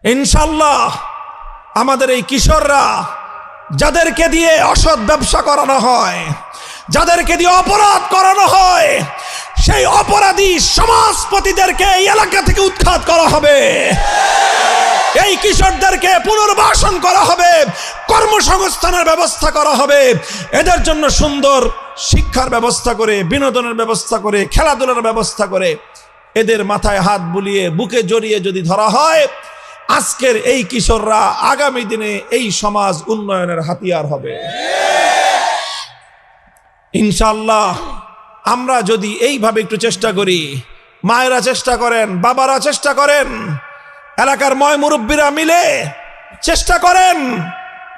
ইনশাআল্লাহ আমাদের এই কিশোররা, যাদেরকে দিয়ে অসৎ ব্যবসা করানো হয়, যাদেরকে দিয়ে অপরাধ করানো হয়, সেই অপরাধী সমাজপতিদেরকে এই এলাকা থেকে উৎখাত করা হবে। এই কিশোরদেরকে পুনর্বাসন করা হবে, কর্মসংস্থানের ব্যবস্থা করা হবে, এদের জন্য সুন্দর শিক্ষার ব্যবস্থা করে, বিনোদনের ব্যবস্থা করে, খেলাধুলার ব্যবস্থা করে, এদের মাথায় হাত বুলিয়ে বুকে জড়িয়ে যদি ধরা হয়, আজকের এই কিশোররা আগামী দিনে এই সমাজ উন্নয়নের হাতিয়ার হবে ইনশাআল্লাহ। আমরা যদি এইভাবে একটু চেষ্টা করি, মায়েরা চেষ্টা করেন, বাবারা চেষ্টা করেন, এলাকার ময় মুরব্বীরা মিলে চেষ্টা করেন,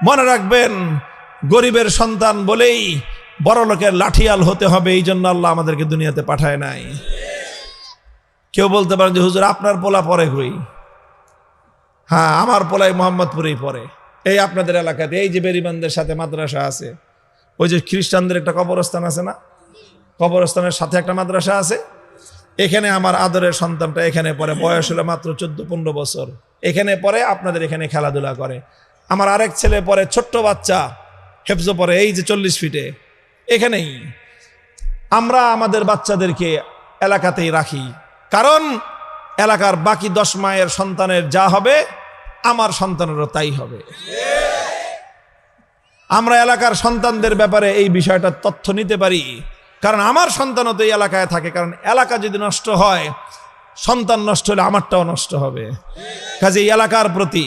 মনে রাখবেন গরিবের সন্তান বলেই বড় লোকের লাঠিয়াল হতে হবে, এই জন্য আল্লাহ আমাদেরকে দুনিয়াতে পাঠায় নাই। কেউ বলতে পারেন যে হুজুর আপনার পোলা পরে কই? হ্যাঁ, আমার পোলাই মোহাম্মদপুরেই পড়ে, এই আপনাদের এলাকাতে, এই যে বেরিবান্ধের সাথে মাদ্রাসা আছে, ওই যে খ্রিস্টানদের একটা কবরস্থান আছে না, কবরস্থানের সাথে একটা মাদ্রাসা আছে, এখানে আমার আদরের সন্তানটা এখানে পড়ে, বয়স হলো মাত্র 14-15 বছর, এখানে পড়ে, আপনাদের এখানে খেলাধুলা করে। আমার আরেক ছেলে পড়ে, ছোট্ট বাচ্চা, হেফজ পড়ে, এই যে 40 ফিটে, এখানেই। আমরা আমাদের বাচ্চাদেরকে এলাকাতেই রাখি, কারণ এলাকার বাকি 10 মায়ের সন্তানের যা হবে আমার সন্তানেরও তাই হবে। আমরা এলাকার সন্তানদের ব্যাপারে এই বিষয়টা তথ্য নিতে পারি, কারণ আমার সন্তানও তো এই এলাকায় থাকে, কারণ এলাকা যদি নষ্ট হয়, সন্তান নষ্ট হলে আমারটাও নষ্ট হবে। কাজে এই এলাকার প্রতি,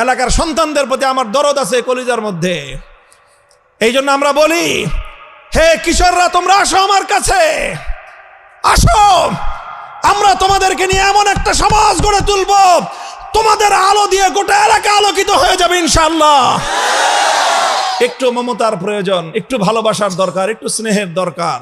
এলাকার সন্তানদের প্রতি আমার দরদ আছে কলিজার মধ্যে। এই জন্য আমরা বলি, হে কিশোররা, তোমরা আসো আমার কাছে, আসো, আমরা তোমাদেরকে নিয়ে এমন একটা সমাজ গড়ে তুলবো, তোমাদের আলো দিয়ে গোটা এলাকা আলোকিত হয়ে যাবে ইনশাআল্লাহ। একটু মমতার প্রয়োজন, একটু ভালোবাসার দরকার, একটু স্নেহের দরকার।